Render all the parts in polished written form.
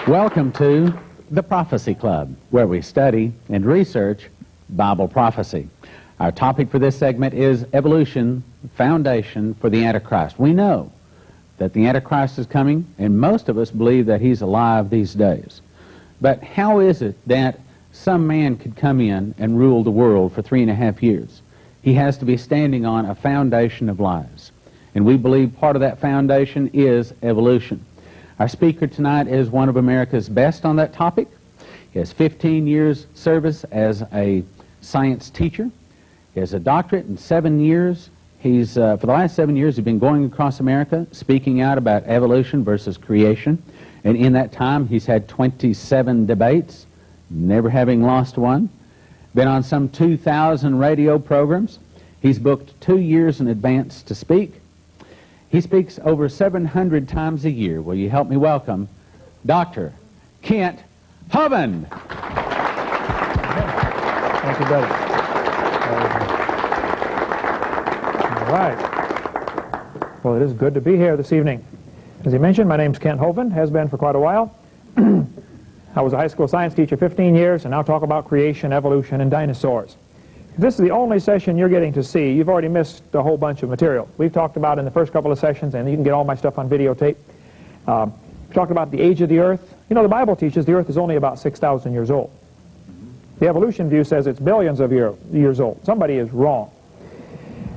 Welcome to the Prophecy Club, where we study and research Bible prophecy. Our topic for this segment is evolution, foundation for the Antichrist. We know that the Antichrist is coming, and most of us believe that he's alive these days. But how is it that some man could come in and rule the world for 3.5 years? He has to be standing on a foundation of lies. And we believe part of that foundation is evolution. Our speaker tonight is one of America's best on that topic. He has 15 years service as a science teacher. He has a doctorate in 7 years. He's, for the last 7 years, he's been going across America, speaking out about evolution versus creation. And in that time, he's had 27 debates, never having lost one. Been on some 2,000 radio programs. He's booked 2 years in advance to speak. He speaks over 700 times a year. Will you help me welcome Dr. Kent Hovind? Thank you, brother. All right. Well, it is good to be here this evening. As he mentioned, my name's Kent Hovind, has been for quite a while. I was a high school science teacher 15 years, and now talk about creation, evolution, and dinosaurs. If this is the only session you're getting to see, you've already missed a whole bunch of material. We've talked about in the first couple of sessions, and you can get all my stuff on videotape. We talked about the age of the earth. You know, the Bible teaches the earth is only about 6,000 years old. The evolution view says it's billions of years old. Somebody is wrong.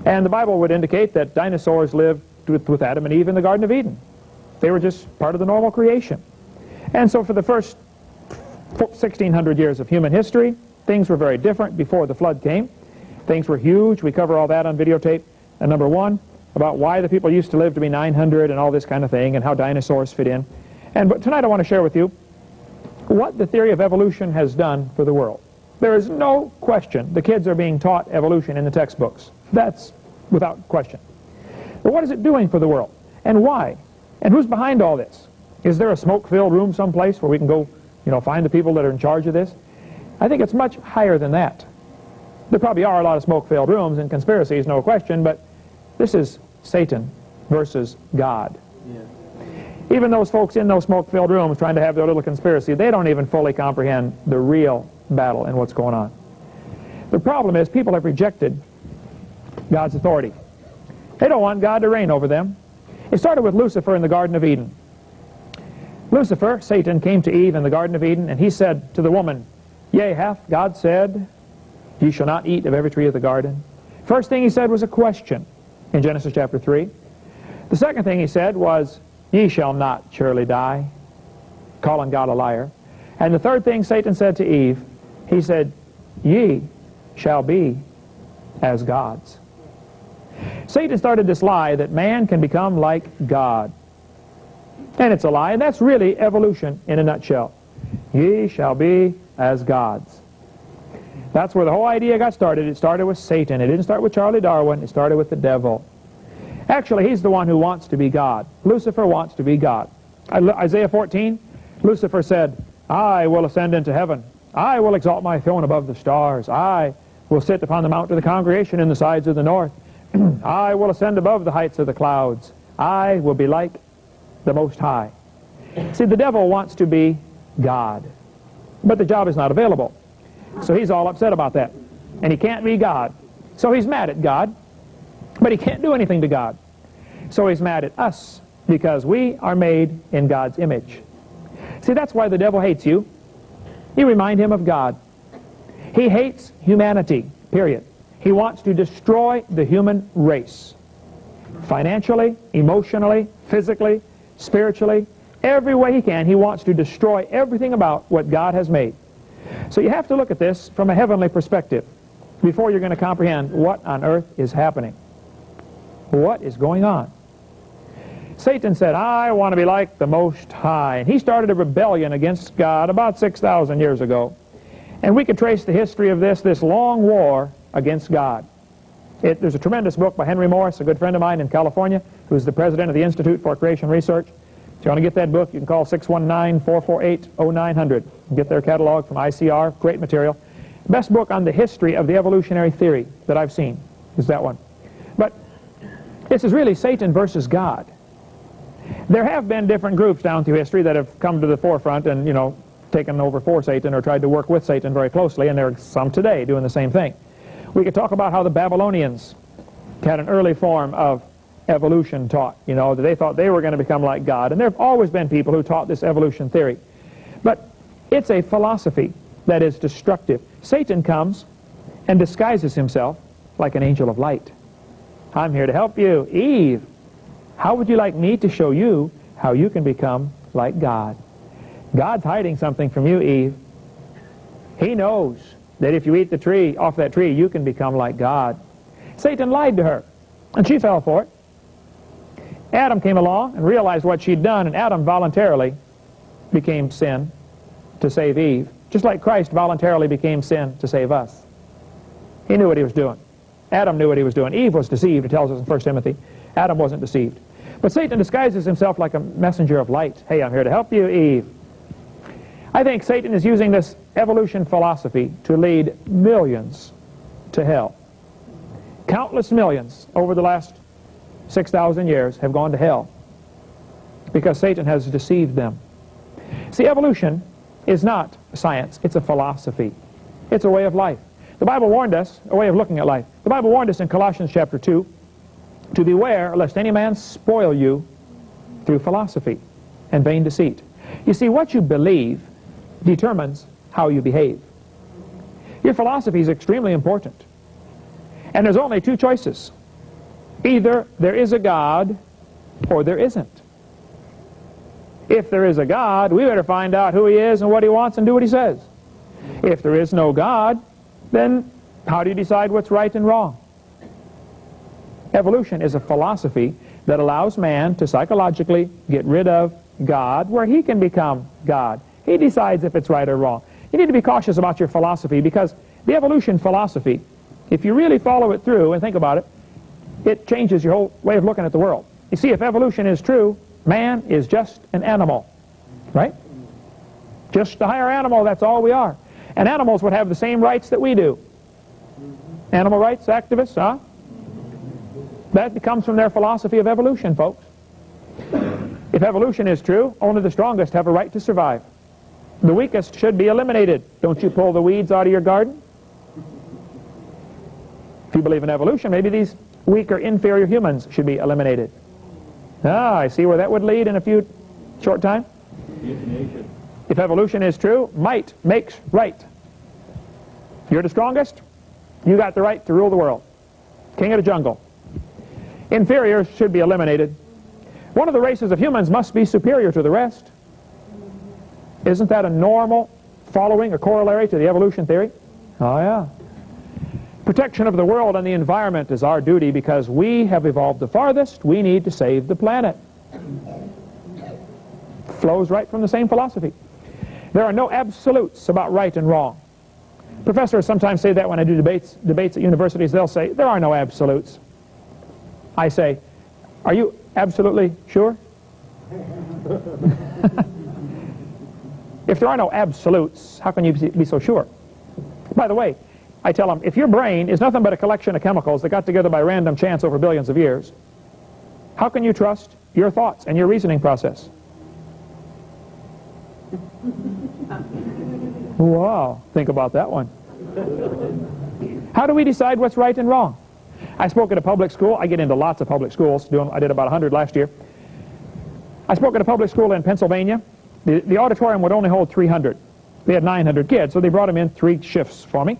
And the Bible would indicate that dinosaurs lived with Adam and Eve in the Garden of Eden. They were just part of the normal creation. And so for the first 1,600 years of human history, things were very different before the flood came. Things were huge. We cover all that on videotape. And number one, about why the people used to live to be 900 and all this kind of thing, and how dinosaurs fit in. But tonight I want to share with you what the theory of evolution has done for the world. There is no question the kids are being taught evolution in the textbooks. That's without question. But what is it doing for the world? And why? And who's behind all this? Is there a smoke-filled room someplace where we can go, find the people that are in charge of this? I think it's much higher than that. There probably are a lot of smoke-filled rooms and conspiracies, no question, but this is Satan versus God. Yeah. Even those folks in those smoke-filled rooms trying to have their little conspiracy, they don't even fully comprehend the real battle and what's going on. The problem is people have rejected God's authority. They don't want God to reign over them. It started with Lucifer in the Garden of Eden. Lucifer, Satan, came to Eve in the Garden of Eden, and he said to the woman, "Yea, hath God said, ye shall not eat of every tree of the garden?" First thing he said was a question in Genesis chapter 3. The second thing he said was, "Ye shall not surely die," calling God a liar. And the third thing Satan said to Eve, he said, "Ye shall be as gods." Satan started this lie that man can become like God. And it's a lie, and that's really evolution in a nutshell. Ye shall be as gods. That's where the whole idea got started. It started with Satan. It didn't start with Charlie Darwin. It started with the devil. Actually, he's the one who wants to be God. Lucifer wants to be God. Isaiah 14, Lucifer said, "I will ascend into heaven. I will exalt my throne above the stars. I will sit upon the mount of the congregation in the sides of the north. I will ascend above the heights of the clouds. I will be like the Most High." See, the devil wants to be God. But the job is not available. So he's all upset about that. And he can't be God. So he's mad at God. But he can't do anything to God. So he's mad at us because we are made in God's image. See, that's why the devil hates you. You remind him of God. He hates humanity, period. He wants to destroy the human race. Financially, emotionally, physically, spiritually, every way he can, he wants to destroy everything about what God has made. So you have to look at this from a heavenly perspective before you're going to comprehend what on earth is happening. What is going on? Satan said, "I want to be like the Most High." And he started a rebellion against God about 6,000 years ago. And we could trace the history of this long war against God. There's a tremendous book by Henry Morris, a good friend of mine in California, who's the president of the Institute for Creation Research. If you want to get that book, you can call 619-448-0900. Get their catalog from ICR. Great material. Best book on the history of the evolutionary theory that I've seen is that one. But this is really Satan versus God. There have been different groups down through history that have come to the forefront and, you know, taken over for Satan or tried to work with Satan very closely, and there are some today doing the same thing. We could talk about how the Babylonians had an early form of evolution taught, you know, that they thought they were going to become like God, and there have always been people who taught this evolution theory. But it's a philosophy that is destructive. Satan comes and disguises himself like an angel of light. I'm here to help you. Eve, how would you like me to show you how you can become like God? God's hiding something from you, Eve. He knows that if you eat the tree, off that tree, you can become like God. Satan lied to her, and she fell for it. Adam came along and realized what she'd done, and Adam voluntarily became sin to save Eve, just like Christ voluntarily became sin to save us. He knew what he was doing. Adam knew what he was doing. Eve was deceived, it tells us in 1 Timothy. Adam wasn't deceived. But Satan disguises himself like a messenger of light. Hey, I'm here to help you, Eve. I think Satan is using this evolution philosophy to lead millions to hell. Countless millions over the last 6,000 years have gone to hell because Satan has deceived them. See, evolution is not science, it's a philosophy. It's a way of life. The Bible warned us, a way of looking at life. The Bible warned us in Colossians chapter 2 to beware lest any man spoil you through philosophy and vain deceit. You see, what you believe determines how you behave. Your philosophy is extremely important. And there's only two choices. Either there is a God or there isn't. If there is a God, we better find out who he is and what he wants and do what he says. If there is no God, then how do you decide what's right and wrong? Evolution is a philosophy that allows man to psychologically get rid of God where he can become God. He decides if it's right or wrong. You need to be cautious about your philosophy because the evolution philosophy, if you really follow it through and think about it, it changes your whole way of looking at the world. You see, if evolution is true, man is just an animal, right? Just a higher animal, that's all we are. And animals would have the same rights that we do. Animal rights activists, huh? That comes from their philosophy of evolution, folks. If evolution is true, only the strongest have a right to survive. The weakest should be eliminated. Don't you pull the weeds out of your garden? If you believe in evolution, maybe these weaker, inferior humans should be eliminated. Ah, I see where that would lead in a short time. If evolution is true, might makes right. You're the strongest, you got the right to rule the world. King of the jungle. Inferiors should be eliminated. One of the races of humans must be superior to the rest. Isn't that a normal following, a corollary to the evolution theory? Oh yeah. Protection of the world and the environment is our duty because we have evolved the farthest. We need to save the planet. Flows right from the same philosophy. There are no absolutes about right and wrong. Professors sometimes say that when I do debates at universities. They'll say, there are no absolutes. I say, are you absolutely sure? If there are no absolutes, how can you be so sure? By the way, I tell them, if your brain is nothing but a collection of chemicals that got together by random chance over billions of years, how can you trust your thoughts and your reasoning process? Wow, think about that one. How do we decide what's right and wrong? I spoke at a public school. I get into lots of public schools. I did about 100 last year. I spoke at a public school in Pennsylvania. The auditorium would only hold 300. They had 900 kids, so they brought them in 3 shifts for me.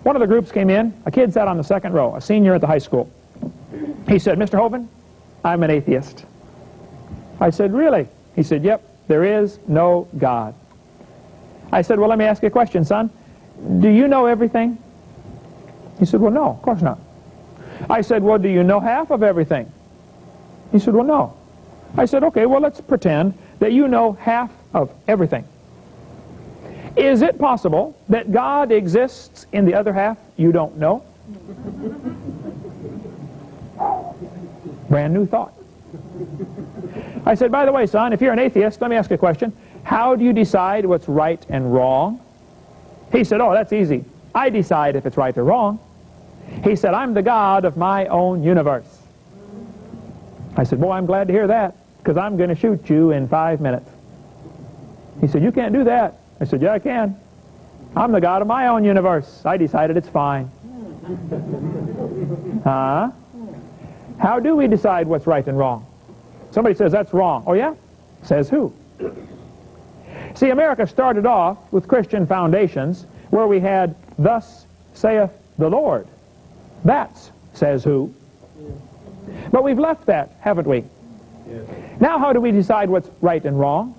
One of the groups came in. A kid sat on the second row, a senior at the high school. He said, Mr. Hovind, I'm an atheist. I said, really? He said, yep, there is no God. I said, well, let me ask you a question, son. Do you know everything? He said, well, no, of course not. I said, well, do you know half of everything? He said, well, no. I said, okay, well, let's pretend that you know half of everything. Is it possible that God exists in the other half you don't know? Brand new thought. I said, by the way, son, if you're an atheist, let me ask you a question. How do you decide what's right and wrong? He said, oh, that's easy. I decide if it's right or wrong. He said, I'm the God of my own universe. I said, boy, I'm glad to hear that. because I'm going to shoot you in 5 minutes. He said, you can't do that. I said, yeah, I can. I'm the God of my own universe. I decided it's fine. Huh? How do we decide what's right and wrong? Somebody says, that's wrong. Oh, yeah? Says who? See, America started off with Christian foundations where we had, thus saith the Lord. That's says who. But we've left that, haven't we? Yes. Now how do we decide what's right and wrong?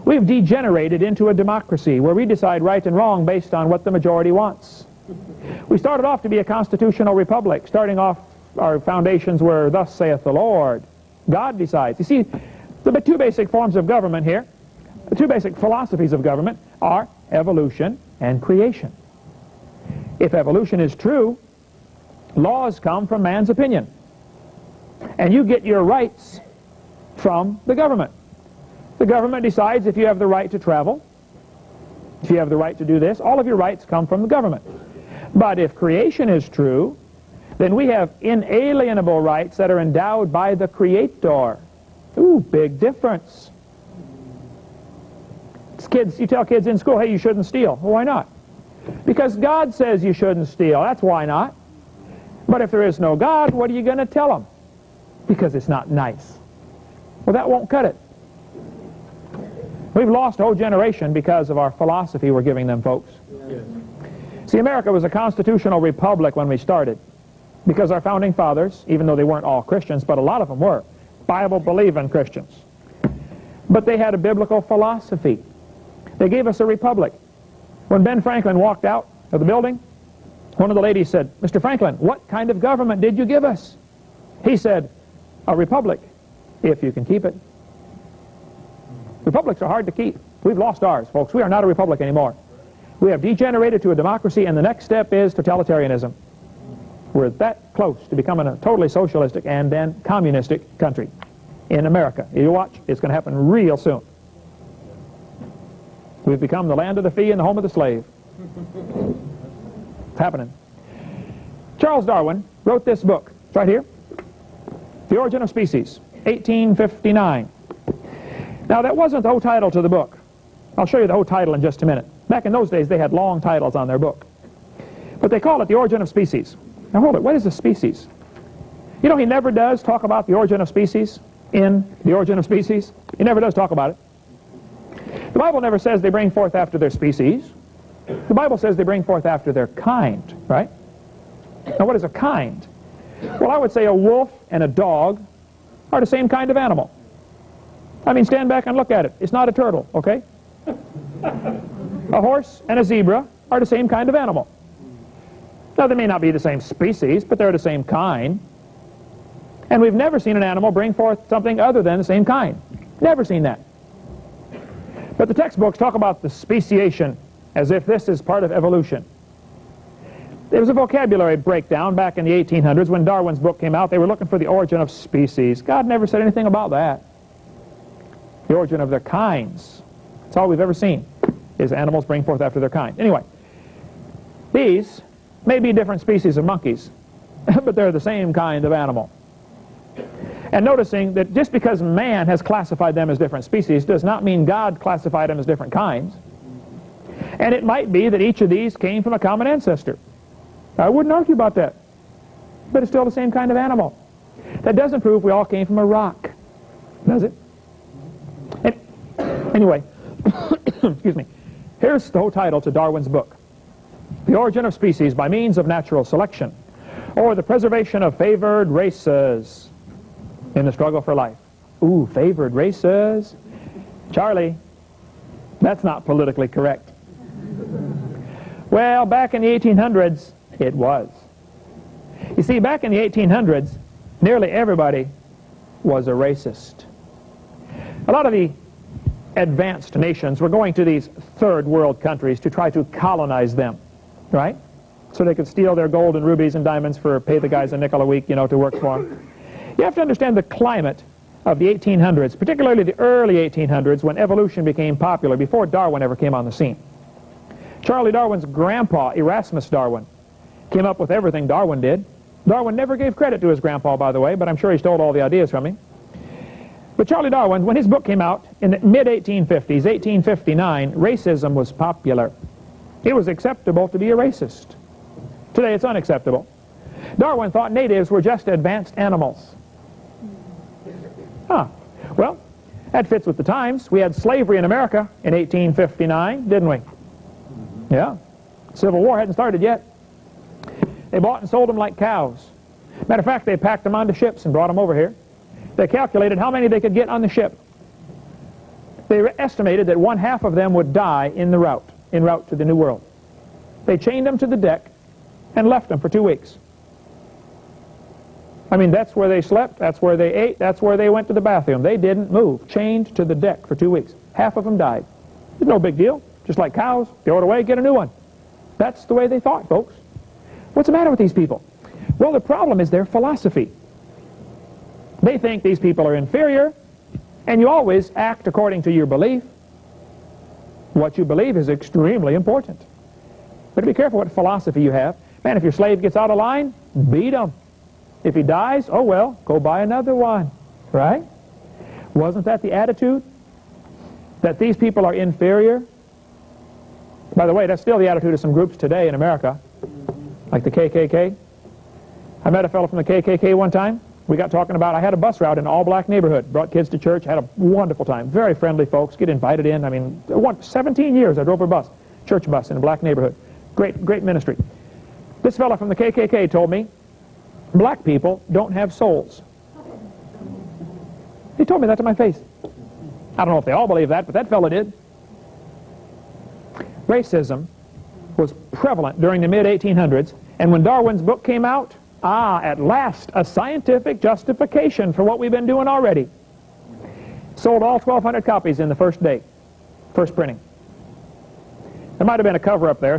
We've degenerated into a democracy where we decide right and wrong based on what the majority wants. We started off to be a constitutional republic. Starting off, our foundations were, thus saith the Lord. God decides. You see, the two basic forms of government here, the two basic philosophies of government are evolution and creation. If evolution is true, laws come from man's opinion. And you get your rights from the government. The government decides if you have the right to travel, if you have the right to do this. All of your rights come from the government. But if creation is true, then we have inalienable rights that are endowed by the Creator. Ooh, big difference. Kids, you tell kids in school, hey, you shouldn't steal. Well, why not? Because God says you shouldn't steal. That's why not. But if there is no God, what are you going to tell them? Because it's not nice. Well, that won't cut it. We've lost a whole generation because of our philosophy we're giving them, folks. Yes. See, America was a constitutional republic when we started because our founding fathers, even though they weren't all Christians, but a lot of them were, Bible-believing Christians. But they had a biblical philosophy. They gave us a republic. When Ben Franklin walked out of the building, one of the ladies said, Mr. Franklin, what kind of government did you give us? He said, a republic, if you can keep it. Republics are hard to keep. We've lost ours, folks. We are not a republic anymore. We have degenerated to a democracy, and the next step is totalitarianism. We're that close to becoming a totally socialistic and then communistic country in America. You watch, it's going to happen real soon. We've become the land of the free and the home of the slave. It's happening. Charles Darwin wrote this book. It's right here. The Origin of Species, 1859. Now, that wasn't the whole title to the book. I'll show you the whole title in just a minute. Back in those days, they had long titles on their book. But they call it The Origin of Species. Now, hold it. What is a species? You know, he never does talk about the origin of species in The Origin of Species. He never does talk about it. The Bible never says they bring forth after their species. The Bible says they bring forth after their kind, right? Now, what is a kind? Well, I would say a wolf and a dog are the same kind of animal. I mean, stand back and look at it. It's not a turtle, okay? A horse and a zebra are the same kind of animal. Now, they may not be the same species, but they're the same kind. And we've never seen an animal bring forth something other than the same kind. Never seen that. But the textbooks talk about the speciation as if this is part of evolution. There was a vocabulary breakdown back in the 1800s when Darwin's book came out. They were looking for the origin of species. God never said anything about that. The origin of their kinds. That's all we've ever seen, is animals bring forth after their kind. Anyway, these may be different species of monkeys, but they're the same kind of animal. And noticing that just because man has classified them as different species does not mean God classified them as different kinds. And it might be that each of these came from a common ancestor. I wouldn't argue about that. But it's still the same kind of animal. That doesn't prove we all came from a rock, does it? Anyway, excuse me. Here's the whole title to Darwin's book. The Origin of Species by Means of Natural Selection, or the Preservation of Favored Races in the Struggle for Life. Ooh, favored races? Charlie, that's not politically correct. Well, back in the 1800s, it was. You see, back in the 1800s, nearly everybody was a racist. A lot of the advanced nations were going to these third world countries to try to colonize them, right? So they could steal their gold and rubies and diamonds for pay the guys a nickel a week, you know, to work for them. You have to understand the climate of the 1800s, particularly the early 1800s when evolution became popular before Darwin ever came on the scene. Charlie Darwin's grandpa, Erasmus Darwin, came up with everything Darwin did. Darwin never gave credit to his grandpa, by the way, but I'm sure he stole all the ideas from him. But Charlie Darwin, when his book came out in the mid-1850s, 1859, racism was popular. It was acceptable to be a racist. Today it's unacceptable. Darwin thought natives were just advanced animals. Well, that fits with the times. We had slavery in America in 1859, didn't we? Yeah. Civil War hadn't started yet. They bought and sold them like cows. Matter of fact, they packed them onto ships and brought them over here. They calculated how many they could get on the ship. They estimated that 1/2 of them would die en route to the New World. They chained them to the deck and left them for 2 weeks. I mean, that's where they slept, that's where they ate, that's where they went to the bathroom. They didn't move, chained to the deck for 2 weeks. 1/2 of them died. It's no big deal. Just like cows, throw it away, get a new one. That's the way they thought, folks. What's the matter with these people? Well, the problem is their philosophy. They think these people are inferior, and you always act according to your belief. What you believe is extremely important. But be careful what philosophy you have. Man, if your slave gets out of line, beat him. If he dies, oh well, go buy another one. Right? Wasn't that the attitude? That these people are inferior? By the way, that's still the attitude of some groups today in America, like the KKK. I met a fellow from the KKK one time. We got talking about, I had a bus route in an all-black neighborhood, brought kids to church, had a wonderful time. Very friendly folks, get invited in. I mean, 17 years I drove a bus, church bus in a black neighborhood. Great ministry. This fellow from the KKK told me, black people don't have souls. He told me that to my face. I don't know if they all believe that, but that fellow did. Racism was prevalent during the mid-1800s, and when Darwin's book came out, at last, a scientific justification for what we've been doing already. Sold all 1,200 copies in the first day, first printing. There might have been a cover up there.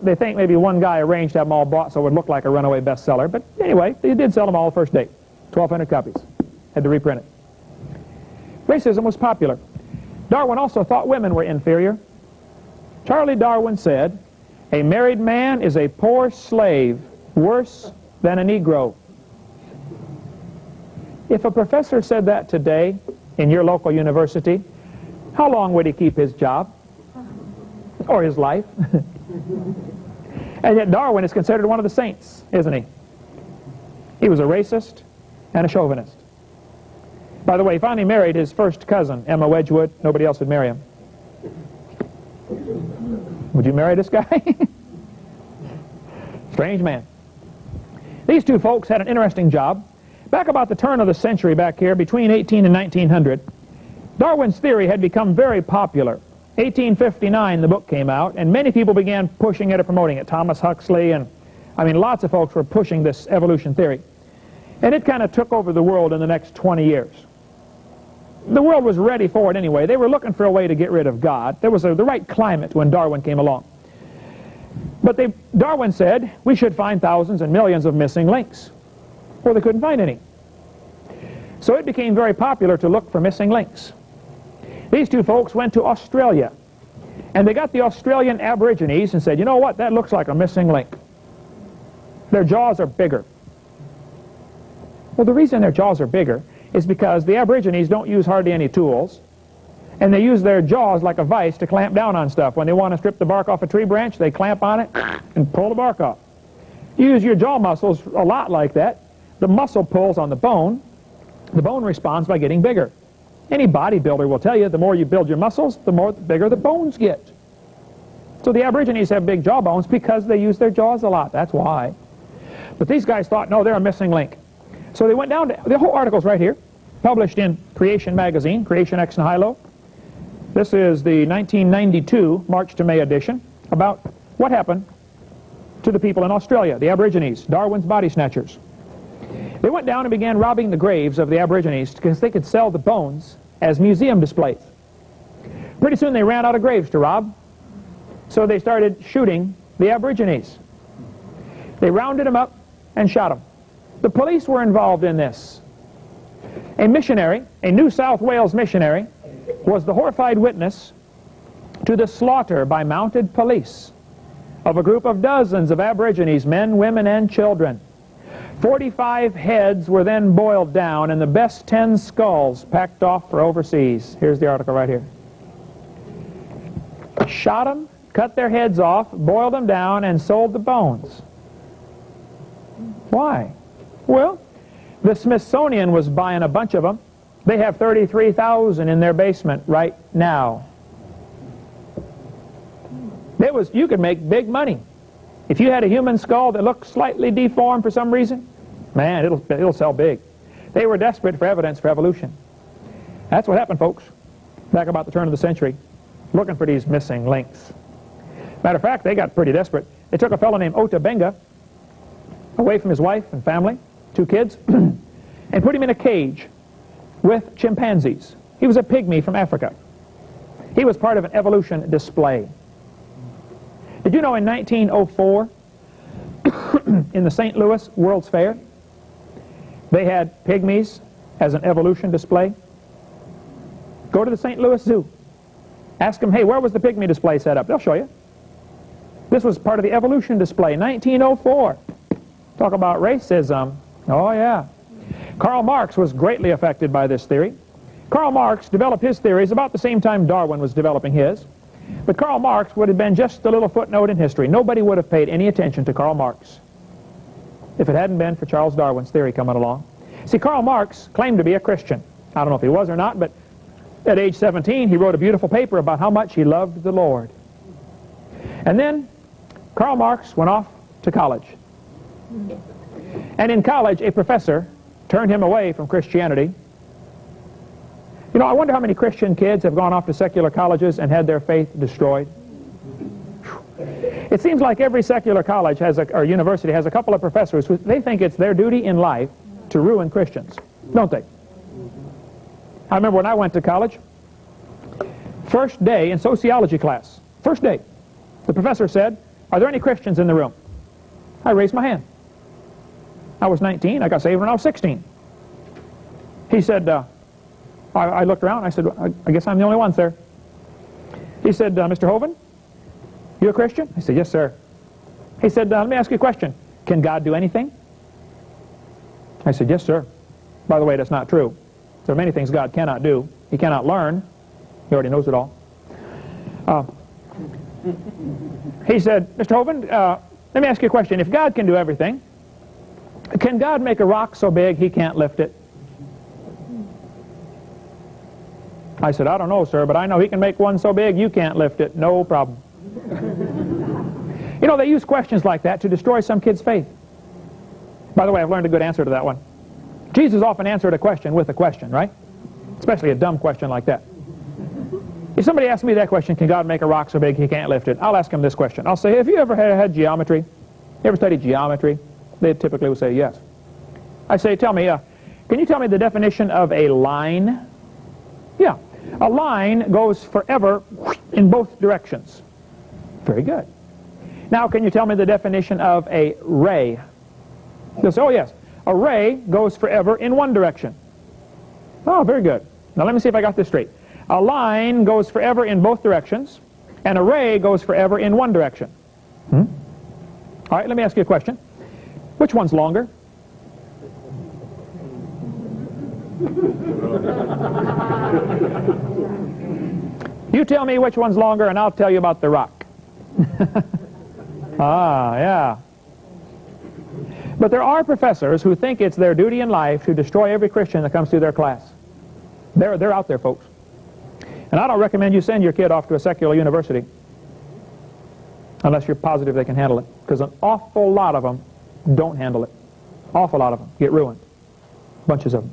They think maybe one guy arranged to have them all bought so it would look like a runaway bestseller. But anyway, they did sell them all the first day. 1,200 copies. Had to reprint it. Racism was popular. Darwin also thought women were inferior. Charlie Darwin said, "A married man is a poor slave, worse than a Negro." If a professor said that today in your local university, how long would he keep his job? Or his life? And yet Darwin is considered one of the saints, isn't he? He was a racist and a chauvinist. By the way, he finally married his first cousin, Emma Wedgwood. Nobody else would marry him. Would you marry this guy? Strange man. These two folks had an interesting job. Back about the turn of the century back here, between 18 and 1900, Darwin's theory had become very popular. 1859, the book came out, and many people began pushing it or promoting it. Thomas Huxley, and I mean, lots of folks were pushing this evolution theory. And it kind of took over the world in the next 20 years. The world was ready for it anyway. They were looking for a way to get rid of God. There was the right climate when Darwin came along. But Darwin said we should find thousands and millions of missing links. Well, they couldn't find any. So it became very popular to look for missing links. These two folks went to Australia, and they got the Australian Aborigines and said, you know what, that looks like a missing link. Their jaws are bigger. Well, the reason their jaws are bigger is because the Aborigines don't use hardly any tools, and they use their jaws like a vise to clamp down on stuff. When they want to strip the bark off a tree branch, they clamp on it and pull the bark off. You use your jaw muscles a lot like that. The muscle pulls on the bone responds by getting bigger. Any bodybuilder will tell you the more you build your muscles, the bigger the bones get. So the Aborigines have big jaw bones because they use their jaws a lot. That's why. But these guys thought, no, they're a missing link. So they went down to, the whole article's right here, published in Creation magazine, Creation ex nihilo. This is the 1992 March to May edition about what happened to the people in Australia, the Aborigines, Darwin's body snatchers. They went down and began robbing the graves of the Aborigines because they could sell the bones as museum displays. Pretty soon they ran out of graves to rob, so they started shooting the Aborigines. They rounded them up and shot them. The police were involved in this. A missionary, a New South Wales missionary, was the horrified witness to the slaughter by mounted police of a group of dozens of Aborigines, men, women, and children. 45 heads were then boiled down and the best 10 skulls packed off for overseas. Here's the article right here. Shot them, cut their heads off, boiled them down, and sold the bones. Why? Well, the Smithsonian was buying a bunch of them. They have 33,000 in their basement right now. You could make big money. If you had a human skull that looked slightly deformed for some reason, man, it'll sell big. They were desperate for evidence for evolution. That's what happened, folks, back about the turn of the century, looking for these missing links. Matter of fact, they got pretty desperate. They took a fellow named Ota Benga away from his wife and family, 2 kids, and put him in a cage with chimpanzees. He was a pygmy from Africa. He was part of an evolution display. Did you know in 1904, in the St. Louis World's Fair, they had pygmies as an evolution display? Go to the St. Louis Zoo. Ask them, hey, where was the pygmy display set up? They'll show you. This was part of the evolution display, 1904. Talk about racism. Oh, yeah. Karl Marx was greatly affected by this theory. Karl Marx developed his theories about the same time Darwin was developing his. But Karl Marx would have been just a little footnote in history. Nobody would have paid any attention to Karl Marx if it hadn't been for Charles Darwin's theory coming along. See, Karl Marx claimed to be a Christian. I don't know if he was or not, but at age 17, he wrote a beautiful paper about how much he loved the Lord. And then Karl Marx went off to college. And in college, a professor turned him away from Christianity. You know, I wonder how many Christian kids have gone off to secular colleges and had their faith destroyed. It seems like every secular college or university has a couple of professors who they think it's their duty in life to ruin Christians, don't they? I remember when I went to college, first day in sociology class, first day, the professor said, are there any Christians in the room? I raised my hand. I was 19, I got saved when I was 16. He said, I looked around, I said, I guess I'm the only one, sir. He said, Mr. Hovind, you a Christian? I said, yes, sir. He said, let me ask you a question. Can God do anything? I said, yes, sir. By the way, that's not true. There are many things God cannot do. He cannot learn. He already knows it all. He said, Mr. Hovind, let me ask you a question. If God can do everything, can God make a rock so big he can't lift it? I said, I don't know, sir, but I know he can make one so big you can't lift it. No problem. You know, they use questions like that to destroy some kid's faith. By the way, I've learned a good answer to that one. Jesus often answered a question with a question, right? Especially a dumb question like that. If somebody asks me that question, can God make a rock so big he can't lift it? I'll ask him this question. I'll say, have you ever had geometry? You ever studied geometry? They typically will say yes. I say, tell me, can you tell me the definition of a line? Yeah. A line goes forever in both directions. Very good. Now, can you tell me the definition of a ray? They'll say, oh, yes. A ray goes forever in one direction. Oh, very good. Now, let me see if I got this straight. A line goes forever in both directions, and a ray goes forever in one direction. All right, let me ask you a question. Which one's longer? You tell me which one's longer, and I'll tell you about the rock. Ah, yeah. But there are professors who think it's their duty in life to destroy every Christian that comes through their class. They're out there, folks. And I don't recommend you send your kid off to a secular university unless you're positive they can handle it, because an awful lot of them don't handle it. Awful lot of them get ruined. Bunches of them.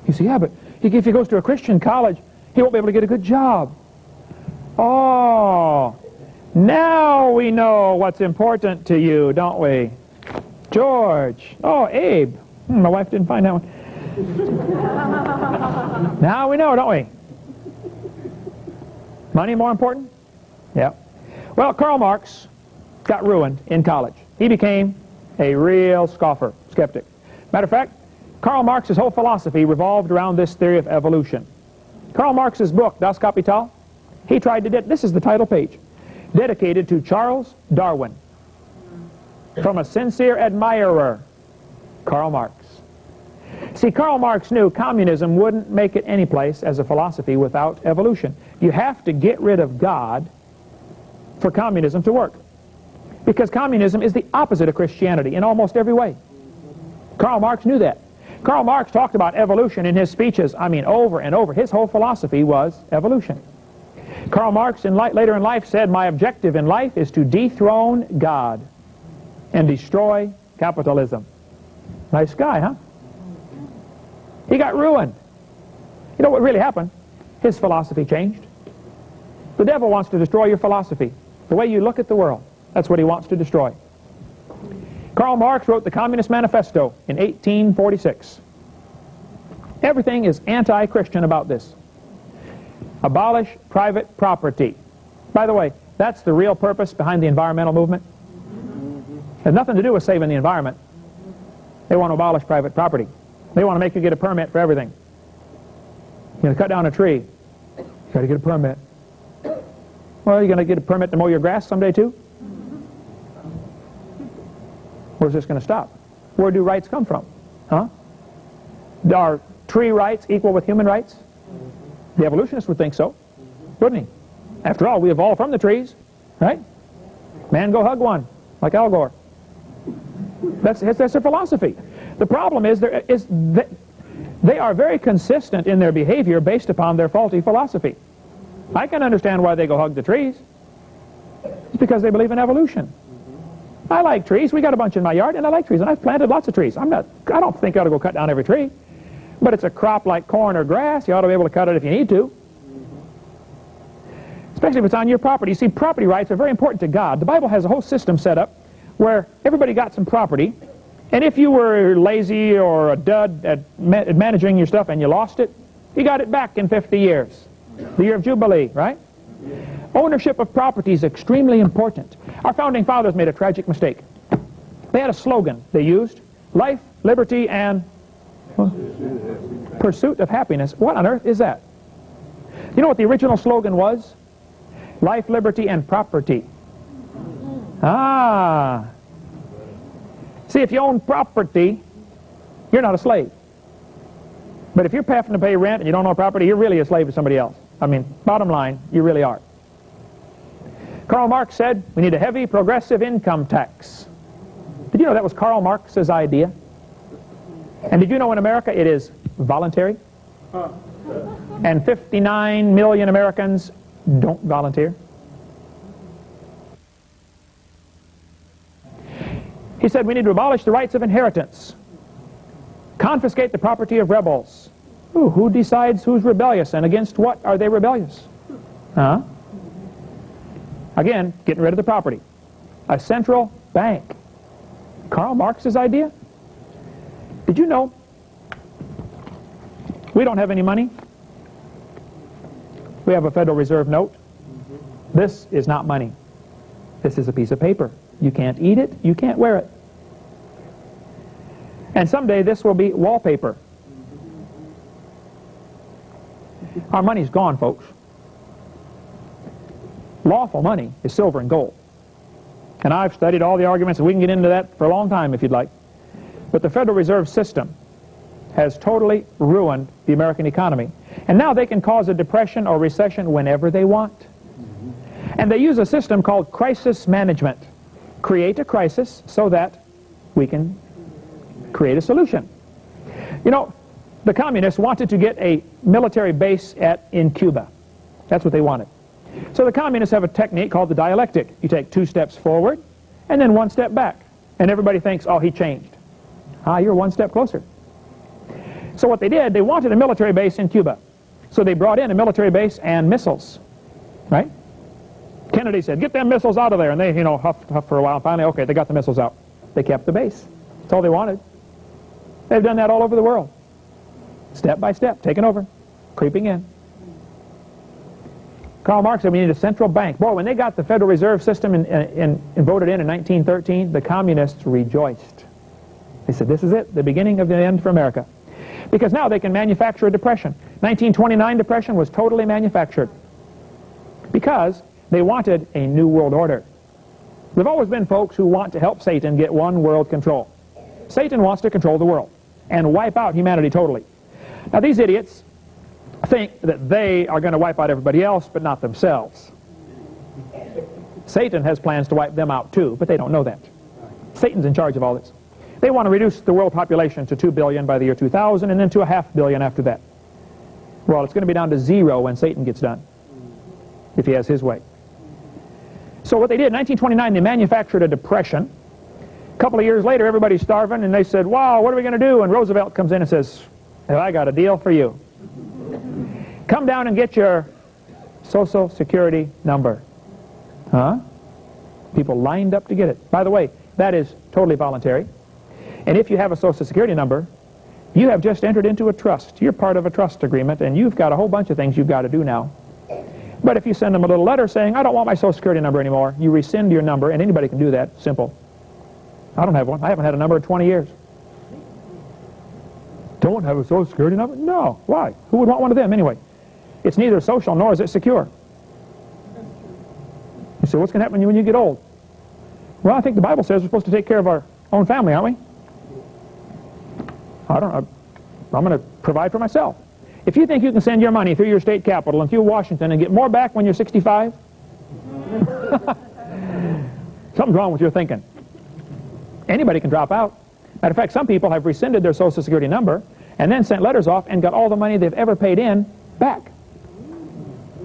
You say, yeah, but if he goes to a Christian college, he won't be able to get a good job. Oh, now we know what's important to you, don't we? George. Oh, Abe. My wife didn't find that one. Now we know, don't we? Money more important? Yeah. Well, Karl Marx got ruined in college. He became a real scoffer, skeptic. Matter of fact, Karl Marx's whole philosophy revolved around this theory of evolution. Karl Marx's book, Das Kapital, he tried to this is the title page, dedicated to Charles Darwin, from a sincere admirer Karl Marx. See, Karl Marx knew communism wouldn't make it any place as a philosophy without evolution. You have to get rid of God for communism to work. Because communism is the opposite of Christianity in almost every way. Karl Marx knew that. Karl Marx talked about evolution in his speeches, I mean, over and over. His whole philosophy was evolution. Karl Marx later in life said, "My objective in life is to dethrone God and destroy capitalism." Nice guy, huh? He got ruined. You know what really happened? His philosophy changed. The devil wants to destroy your philosophy. The way you look at the world, that's what he wants to destroy. Karl Marx wrote the Communist Manifesto in 1846. Everything is anti-Christian about this. Abolish private property. By the way, that's the real purpose behind the environmental movement. It has nothing to do with saving the environment. They want to abolish private property. They want to make you get a permit for everything. You're going to cut down a tree. You got to get a permit. Well, you're going to get a permit to mow your grass someday too? Where's this going to stop? Where do rights come from? Huh? Are tree rights equal with human rights? The evolutionist would think so, wouldn't he? After all, we evolved from the trees, right? Man, go hug one, like Al Gore. That's their philosophy. The problem is that they are very consistent in their behavior based upon their faulty philosophy. I can understand why they go hug the trees. It's because they believe in evolution. I like trees. We got a bunch in my yard, and I like trees, and I've planted lots of trees. I don't think I ought to go cut down every tree. But it's a crop like corn or grass. You ought to be able to cut it if you need to. Especially if it's on your property. You see, property rights are very important to God. The Bible has a whole system set up where everybody got some property, and if you were lazy or a dud at managing your stuff and you lost it, you got it back in 50 years. The year of Jubilee, right? Ownership of property is extremely important. Our founding fathers made a tragic mistake. They had a slogan they used: life, liberty, and pursuit of happiness. What on earth is that? You know what the original slogan was? Life, liberty, and property. Ah. See, if you own property, you're not a slave. But if you're having to pay rent and you don't own property, you're really a slave to somebody else. I mean, bottom line, you really are. Karl Marx said, we need a heavy progressive income tax. Did you know that was Karl Marx's idea? And did you know in America it is voluntary? And 59 million Americans don't volunteer. He said we need to abolish the rights of inheritance, confiscate the property of rebels. Ooh, who decides who's rebellious and against what are they rebellious? Huh? Again, getting rid of the property. A central bank. Karl Marx's idea? Did you know we don't have any money? We have a Federal Reserve note. This is not money. This is a piece of paper. You can't eat it, you can't wear it. And someday this will be wallpaper. Our money's gone, folks. Lawful money is silver and gold. And I've studied all the arguments, and we can get into that for a long time if you'd like. But the Federal Reserve System has totally ruined the American economy. And now they can cause a depression or recession whenever they want. And they use a system called crisis management. Create a crisis so that we can create a solution. You know, the communists wanted to get a military base in Cuba. That's what they wanted. So the communists have a technique called the dialectic. You take 2 steps forward and then 1 step back. And everybody thinks, oh, he changed. Ah, you're 1 step closer. So what they did, they wanted a military base in Cuba. So they brought in a military base and missiles, right? Kennedy said, get them missiles out of there. And they, huffed for a while. Finally, okay, they got the missiles out. They kept the base. That's all they wanted. They've done that all over the world. Step by step, taking over, creeping in. Karl Marx said we need a central bank. Boy, when they got the Federal Reserve System and voted in 1913, the communists rejoiced. They said, this is it, the beginning of the end for America. Because now they can manufacture a depression. 1929 depression was totally manufactured. Because they wanted a new world order. There have always been folks who want to help Satan get one world control. Satan wants to control the world and wipe out humanity totally. Now these idiots think that they are going to wipe out everybody else, but not themselves. Satan has plans to wipe them out too, but they don't know that. Satan's in charge of all this. They want to reduce the world population to 2 billion by the year 2000 and then to 500 million after that. Well, it's going to be down to 0 when Satan gets done, if he has his way. So what they did, in 1929, they manufactured a depression. A couple of years later, everybody's starving, and they said, wow, what are we going to do? And Roosevelt comes in and says, well, I got a deal for you. Come down and get your Social Security number. Huh? People lined up to get it. By the way, that is totally voluntary. And if you have a Social Security number, you have just entered into a trust. You're part of a trust agreement, and you've got a whole bunch of things you've got to do now. But if you send them a little letter saying, I don't want my Social Security number anymore, you rescind your number, and anybody can do that. Simple. I don't have one. I haven't had a number in 20 years. Don't have a Social Security number? No. Why? Who would want one of them anyway? It's neither social nor is it secure. You say, what's going to happen when you get old? Well, I think the Bible says we're supposed to take care of our own family, aren't we? I don't know. I'm going to provide for myself. If you think you can send your money through your state capital and through Washington and get more back when you're 65, something's wrong with your thinking. Anybody can drop out. Matter of fact, some people have rescinded their Social Security number and then sent letters off and got all the money they've ever paid in back.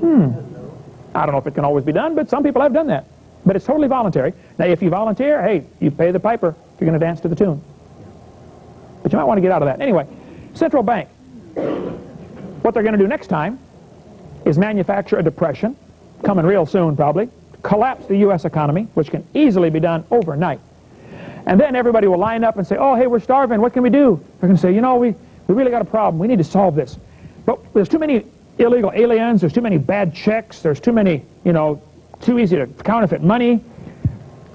I don't know if it can always be done, but some people have done that. But it's totally voluntary. Now, if you volunteer, hey, you pay the piper if you're going to dance to the tune. But you might want to get out of that. Anyway, central bank. What they're going to do next time is manufacture a depression, coming real soon probably, collapse the U.S. economy, which can easily be done overnight. And then everybody will line up and say, oh, hey, we're starving, what can we do? They're going to say, you know, we really got a problem, we need to solve this. But there's too many illegal aliens, there's too many bad checks, there's too many, you know, too easy to counterfeit money.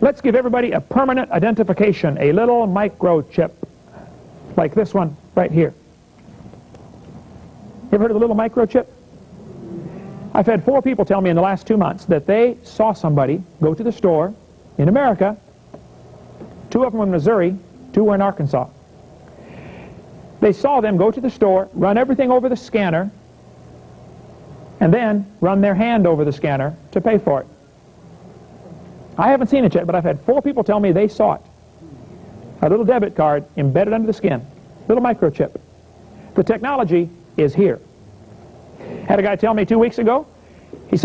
Let's give everybody a permanent identification, a little microchip, like this one right here. You ever heard of the little microchip? I've had 4 people tell me in the last 2 months that they saw somebody go to the store in America. 2 of them were in Missouri, 2 were in Arkansas. They saw them go to the store, run everything over the scanner, and then run their hand over the scanner to pay for it. I haven't seen it yet, but I've had 4 people tell me they saw it. A little debit card embedded under the skin, little microchip. The technology is here. Had a guy tell me 2 weeks ago, a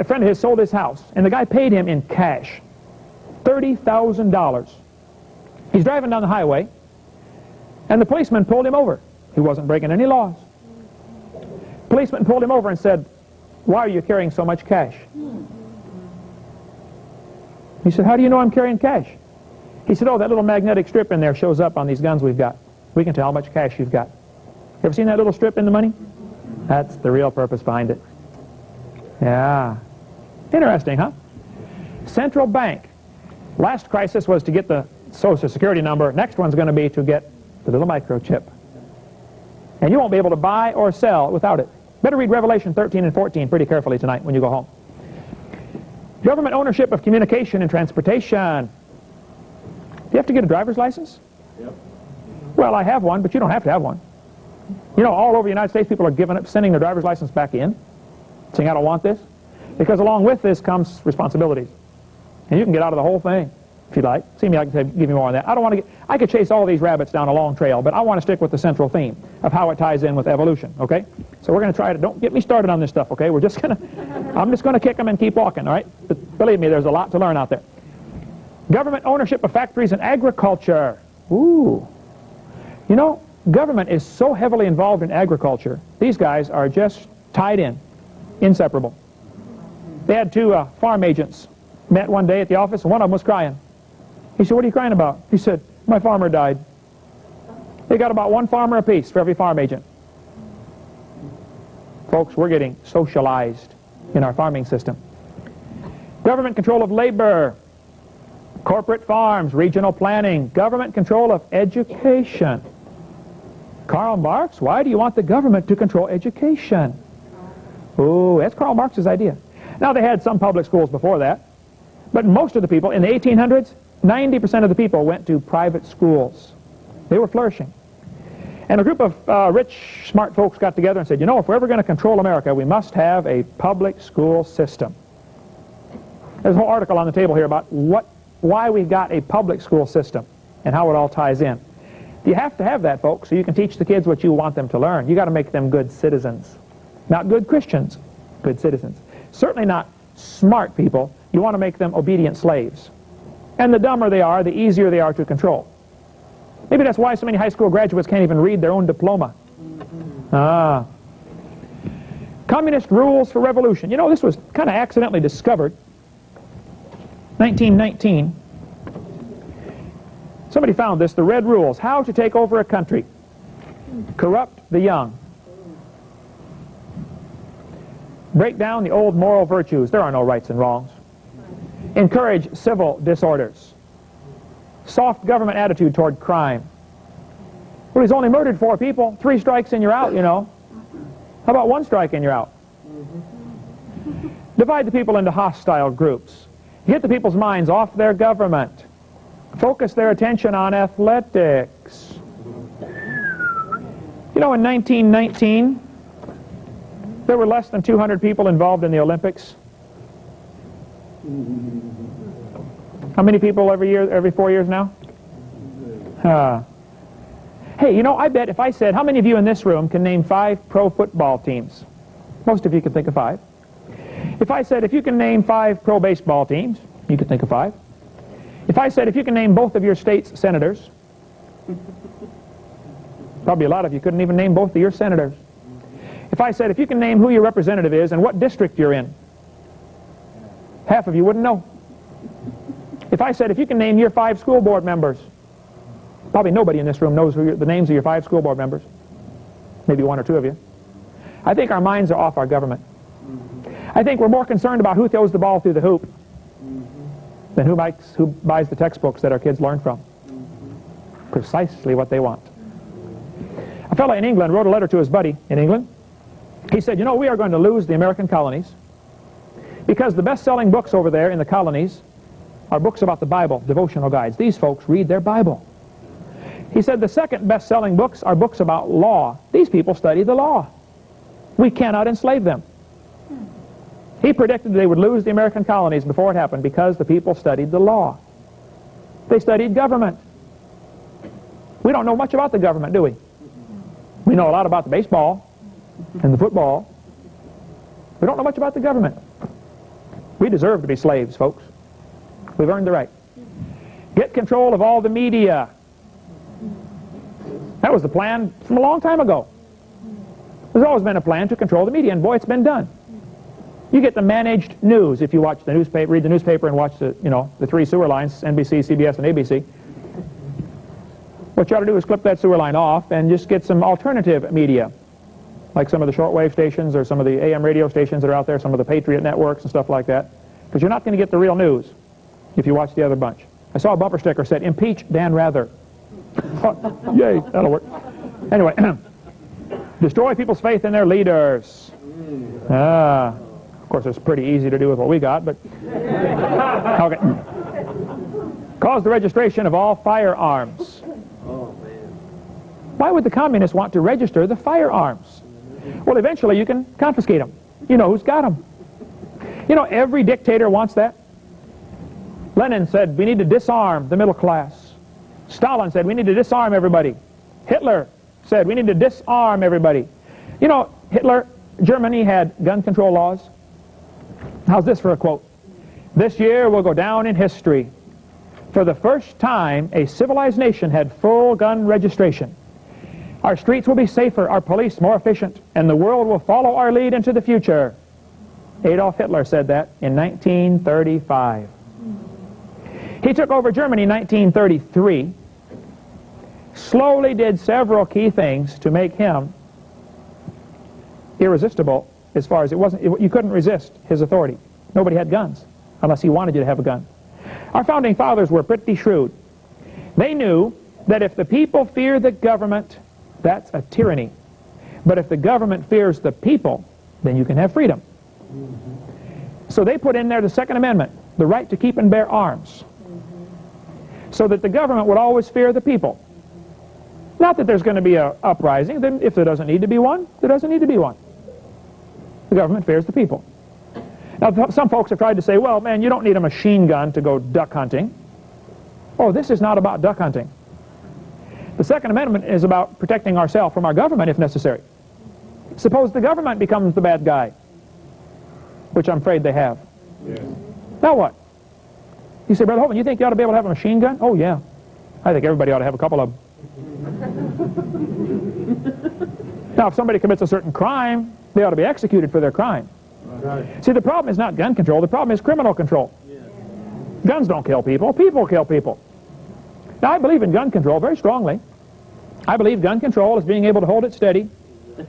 friend of his sold his house, and the guy paid him in cash, $30,000. He's driving down the highway, and the policeman pulled him over. He wasn't breaking any laws. Policeman pulled him over and said, why are you carrying so much cash? He said, how do you know I'm carrying cash? He said, oh, that little magnetic strip in there shows up on these guns we've got. We can tell how much cash you've got. Ever seen that little strip in the money? That's the real purpose behind it. Yeah. Interesting, huh? Central bank. Last crisis was to get the Social Security number. Next one's going to be to get the little microchip. And you won't be able to buy or sell without it. Better read Revelation 13 and 14 pretty carefully tonight when you go home. Government ownership of communication and transportation. Do you have to get a driver's license? Yep. Well, I have one, but you don't have to have one. You know, all over the United States, people are giving up, sending their driver's license back in, saying, I don't want this. Because along with this comes responsibilities. And you can get out of the whole thing, if you'd like. See me, I can give you more on that. I could chase all these rabbits down a long trail, but I want to stick with the central theme of how it ties in with evolution, okay? So we're going to try to, don't get me started on this stuff, okay? I'm just going to kick them and keep walking, all right? But believe me, there's a lot to learn out there. Government ownership of factories and agriculture. Ooh. You know, government is so heavily involved in agriculture, these guys are just tied in, inseparable. They had 2 farm agents met one day at the office, and one of them was crying. He said, what are you crying about? He said, my farmer died. They got about 1 farmer apiece for every farm agent. Folks, we're getting socialized in our farming system. Government control of labor, corporate farms, regional planning, government control of education. Karl Marx, why do you want the government to control education? Oh, that's Karl Marx's idea. Now, they had some public schools before that, but most of the people in the 1800s, 90% of the people went to private schools. They were flourishing. And a group of rich, smart folks got together and said, you know, if we're ever going to control America, we must have a public school system. There's a whole article on the table here about why we've got a public school system and how it all ties in. You have to have that, folks, so you can teach the kids what you want them to learn. You got to make them good citizens. Not good Christians, good citizens. Certainly not smart people. You want to make them obedient slaves. And the dumber they are, the easier they are to control. Maybe that's why so many high school graduates can't even read their own diploma. Communist rules for revolution. You know, this was kind of accidentally discovered. 1919. Somebody found this, the red rules, how to take over a country. Corrupt the young. Break down the old moral virtues. There are no rights and wrongs. Encourage civil disorders. Soft government attitude toward crime. Well, he's only murdered 4 people. 3 strikes and you're out, you know. How about 1 strike and you're out? Divide the people into hostile groups. Get the people's minds off their government. Focus their attention on athletics. You know, in 1919, there were less than 200 people involved in the Olympics. How many people every year, every 4 years now? Hey, you know, I bet if I said, how many of you in this room can name 5 pro football teams? Most of you can think of 5. If I said, if you can name 5 pro baseball teams, you could think of 5. If I said, if you can name both of your state's senators, probably a lot of you couldn't even name both of your senators. If I said, if you can name who your representative is and what district you're in, half of you wouldn't know. If I said, if you can name your 5 school board members, probably nobody in this room knows who the names of your 5 school board members. Maybe 1 or 2 of you. I think our minds are off our government. I think we're more concerned about who throws the ball through the hoop than who buys the textbooks that our kids learn from. Precisely what they want. A fellow in England wrote a letter to his buddy in England. He said, you know, we are going to lose the American colonies because the best-selling books over there in the colonies are books about the Bible, devotional guides. These folks read their Bible. He said the second best-selling books are books about law. These people study the law. We cannot enslave them. He predicted they would lose the American colonies before it happened because the people studied the law. They studied government. We don't know much about the government, do we? We know a lot about the baseball and the football. We don't know much about the government. We deserve to be slaves, folks. We've earned the right. Get control of all the media. That was the plan from a long time ago. There's always been a plan to control the media, and boy, it's been done. You get the managed news if you watch the newspaper, read the newspaper and watch the, you know, the 3 sewer lines, NBC, CBS, and ABC. What you ought to do is clip that sewer line off and just get some alternative media, like some of the shortwave stations or some of the AM radio stations that are out there, some of the Patriot networks and stuff like that, because you're not going to get the real news if you watch the other bunch. I saw a bumper sticker that said, impeach Dan Rather. Oh, yay, that'll work. Anyway, destroy people's faith in their leaders. Of course, it's pretty easy to do with what we got, but okay. Cause the registration of all firearms. Why would the communists want to register the firearms? Well, eventually you can confiscate them. You know who's got them. You know, every dictator wants that. Lenin said, we need to disarm the middle class. Stalin said, we need to disarm everybody. Hitler said, we need to disarm everybody. You know, Germany had gun control laws. How's this for a quote? This year will go down in history. For the first time, a civilized nation had full gun registration. Our streets will be safer, our police more efficient, and the world will follow our lead into the future. Adolf Hitler said that in 1935. He took over Germany in 1933, slowly did several key things to make him irresistible as far as you couldn't resist his authority. Nobody had guns unless he wanted you to have a gun. Our founding fathers were pretty shrewd. They knew that if the people fear the government, that's a tyranny. But if the government fears the people, then you can have freedom. So they put in there the Second Amendment, the right to keep and bear arms, so that the government would always fear the people. Not that there's going to be an uprising. Then if there doesn't need to be one, there doesn't need to be one. The government fears the people. Now, some folks have tried to say, well, man, you don't need a machine gun to go duck hunting. Oh, this is not about duck hunting. The Second Amendment is about protecting ourselves from our government if necessary. Suppose the government becomes the bad guy, which I'm afraid they have. Yes. Now what? You say, Brother Holman, you think you ought to be able to have a machine gun? Oh, yeah. I think everybody ought to have a couple of them. Now, if somebody commits a certain crime, they ought to be executed for their crime. Right. See, the problem is not gun control. The problem is criminal control. Yeah. Guns don't kill people. People kill people. Now, I believe in gun control very strongly. I believe gun control is being able to hold it steady and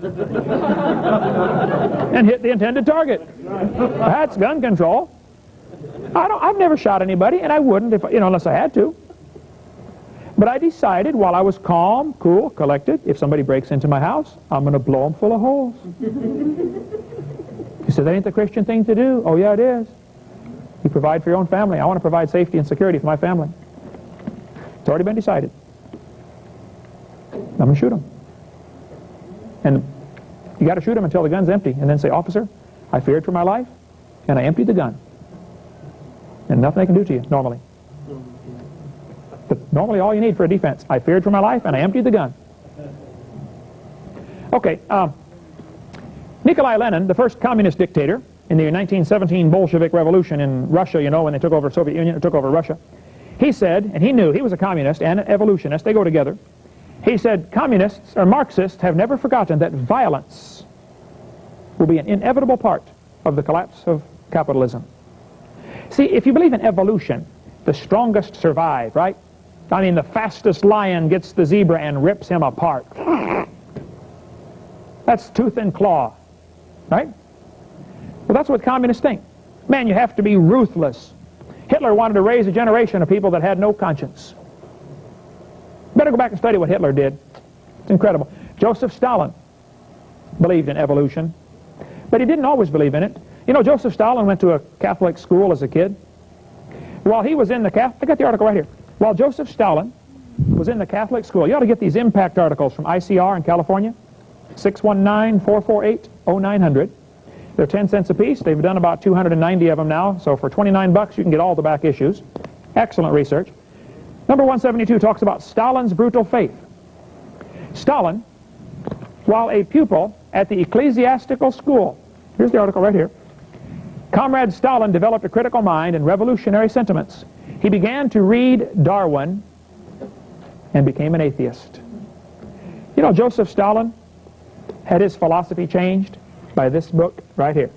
hit the intended target. That's gun control. I've never shot anybody, and I wouldn't if, unless I had to. But I decided while I was calm, cool, collected, if somebody breaks into my house, I'm going to blow them full of holes. You say, that ain't the Christian thing to do. Oh, yeah, it is. You provide for your own family. I want to provide safety and security for my family. It's already been decided. I'm going to shoot them. And you got to shoot them until the gun's empty, and then say, officer, I feared for my life, and I emptied the gun. And nothing they can do to you, normally. But normally all you need for a defense, I feared for my life, and I emptied the gun. Okay, Nikolai Lenin, the first communist dictator in the 1917 Bolshevik Revolution in Russia, when they took over the Soviet Union, or took over Russia, he said, and he knew, he was a communist and an evolutionist, they go together. He said, communists or Marxists have never forgotten that violence will be an inevitable part of the collapse of capitalism. See, if you believe in evolution, the strongest survive, right? I mean, the fastest lion gets the zebra and rips him apart. That's tooth and claw, right? Well, that's what communists think. Man, you have to be ruthless. Hitler wanted to raise a generation of people that had no conscience. Better go back and study what Hitler did. It's incredible. Joseph Stalin believed in evolution, but he didn't always believe in it. Joseph Stalin went to a Catholic school as a kid. While he was in the Catholic, I got the article right here. While Joseph Stalin was in the Catholic school, you ought to get these impact articles from ICR in California, 619-448-0900. They're 10 cents a piece. They've done about 290 of them now, so for 29 bucks you can get all the back issues. Excellent research. Number 172 talks about Stalin's brutal faith. Stalin, while a pupil at the ecclesiastical school, here's the article right here, Comrade Stalin developed a critical mind and revolutionary sentiments. He began to read Darwin and became an atheist. Joseph Stalin had his philosophy changed by this book right here.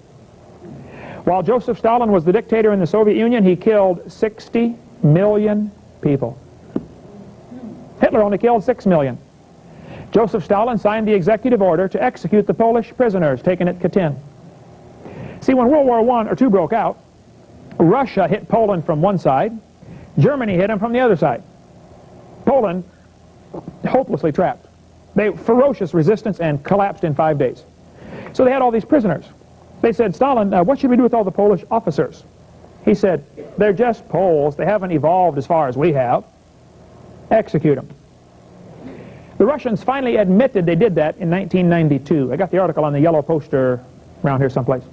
While Joseph Stalin was the dictator in the Soviet Union, he killed 60 million people. Hitler only killed 6 million. Joseph Stalin signed the executive order to execute the Polish prisoners taken at Katyn. See, when World War I or II broke out, Russia hit Poland from one side, Germany hit them from the other side. Poland, hopelessly trapped. They ferocious resistance and collapsed in 5 days. So they had all these prisoners. They said, Stalin, what should we do with all the Polish officers? He said, they're just Poles. They haven't evolved as far as we have. Execute them. The Russians finally admitted they did that in 1992. I got the article on the yellow poster around here someplace.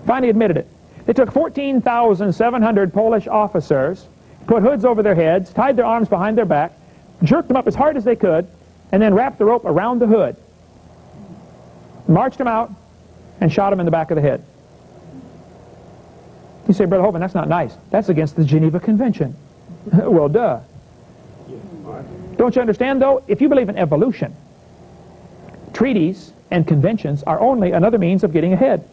Finally admitted it. They took 14,700 Polish officers, put hoods over their heads, tied their arms behind their back, jerked them up as hard as they could, and then wrapped the rope around the hood, marched them out, and shot them in the back of the head. You say, Brother Hovind, that's not nice. That's against the Geneva Convention. Well, duh. Don't you understand, though? If you believe in evolution, treaties and conventions are only another means of getting ahead.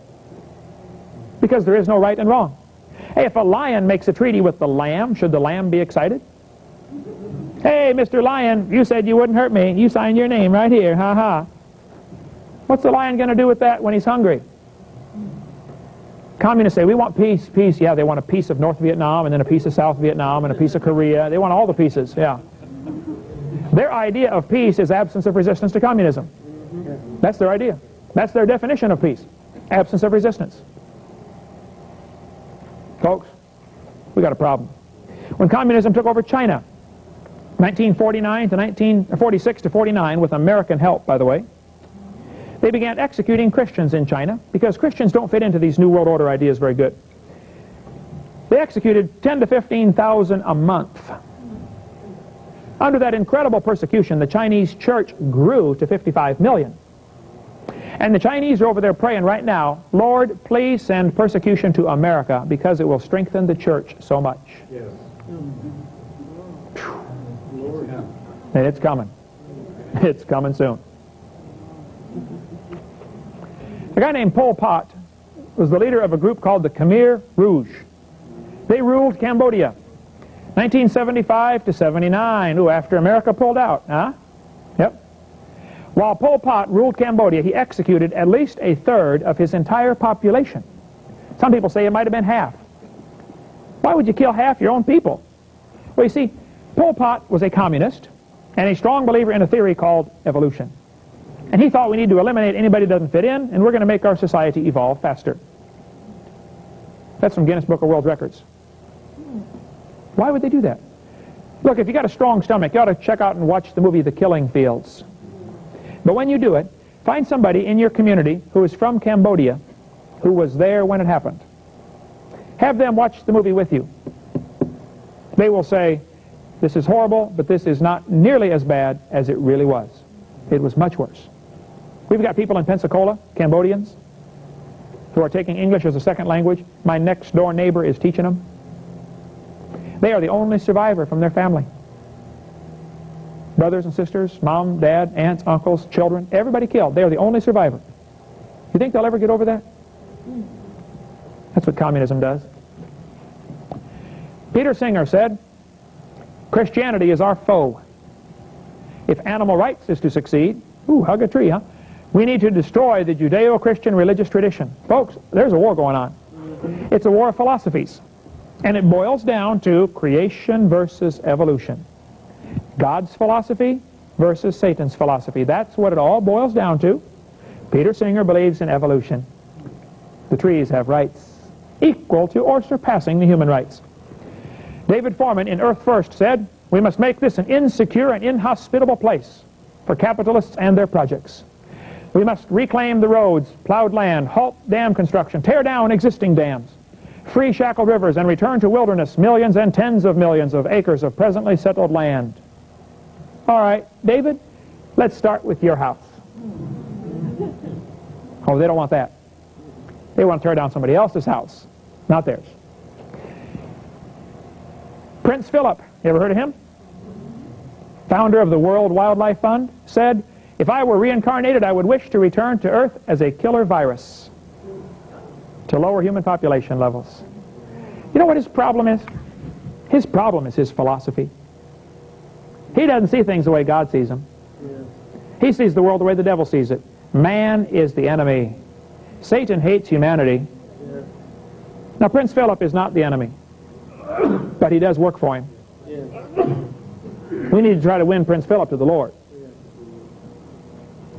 Because there is no right and wrong. Hey, if a lion makes a treaty with the lamb, should the lamb be excited? Hey, Mr. Lion, you said you wouldn't hurt me. You signed your name right here. Ha ha. What's the lion going to do with that when he's hungry? Communists say, we want peace, peace. Yeah, they want a piece of North Vietnam and then a piece of South Vietnam and a piece of Korea. They want all the pieces, yeah. Their idea of peace is absence of resistance to communism. That's their idea. That's their definition of peace. Absence of resistance. Folks, we got a problem. When communism took over China, 1949 to 1946 to 49, with American help, by the way, they began executing Christians in China because Christians don't fit into these New World Order ideas very good. They executed 10 to 15,000 a month. Under that incredible persecution, the Chinese church grew to 55 million. And the Chinese are over there praying right now, Lord, please send persecution to America because it will strengthen the church so much. Yes. And it's coming. It's coming soon. A guy named Pol Pot was the leader of a group called the Khmer Rouge. They ruled Cambodia, 1975 to 79. Ooh, after America pulled out, huh? Yep. While Pol Pot ruled Cambodia, he executed at least a third of his entire population. Some people say it might have been half. Why would you kill half your own people? Well, you see, Pol Pot was a communist and a strong believer in a theory called evolution. And he thought we need to eliminate anybody who doesn't fit in, and we're going to make our society evolve faster. That's from Guinness Book of World Records. Why would they do that? Look, if you got a strong stomach, you ought to check out and watch the movie The Killing Fields. But when you do it, find somebody in your community who is from Cambodia, who was there when it happened. Have them watch the movie with you. They will say, this is horrible, but this is not nearly as bad as it really was. It was much worse. We've got people in Pensacola, Cambodians, who are taking English as a second language. My next door neighbor is teaching them. They are the only survivor from their family. Brothers and sisters, mom, dad, aunts, uncles, children, everybody killed. They are the only survivor. You think they'll ever get over that? That's what communism does. Peter Singer said, Christianity is our foe. If animal rights is to succeed, ooh, hug a tree, huh? We need to destroy the Judeo-Christian religious tradition. Folks, there's a war going on. It's a war of philosophies. And it boils down to creation versus evolution. God's philosophy versus Satan's philosophy. That's what it all boils down to. Peter Singer believes in evolution. The trees have rights equal to or surpassing the human rights. David Foreman in Earth First said, we must make this an insecure and inhospitable place for capitalists and their projects. We must reclaim the roads, plowed land, halt dam construction, tear down existing dams, free shackled rivers, and return to wilderness millions and tens of millions of acres of presently settled land. All right, David, let's start with your house. Oh, they don't want that. They want to tear down somebody else's house, not theirs. Prince Philip, you ever heard of him? Founder of the World Wildlife Fund, said, if I were reincarnated, I would wish to return to Earth as a killer virus to lower human population levels. You know what his problem is? His problem is his philosophy. He doesn't see things the way God sees them. He sees the world the way the devil sees it. Man is the enemy. Satan hates humanity. Now, Prince Philip is not the enemy, but he does work for him. We need to try to win Prince Philip to the Lord.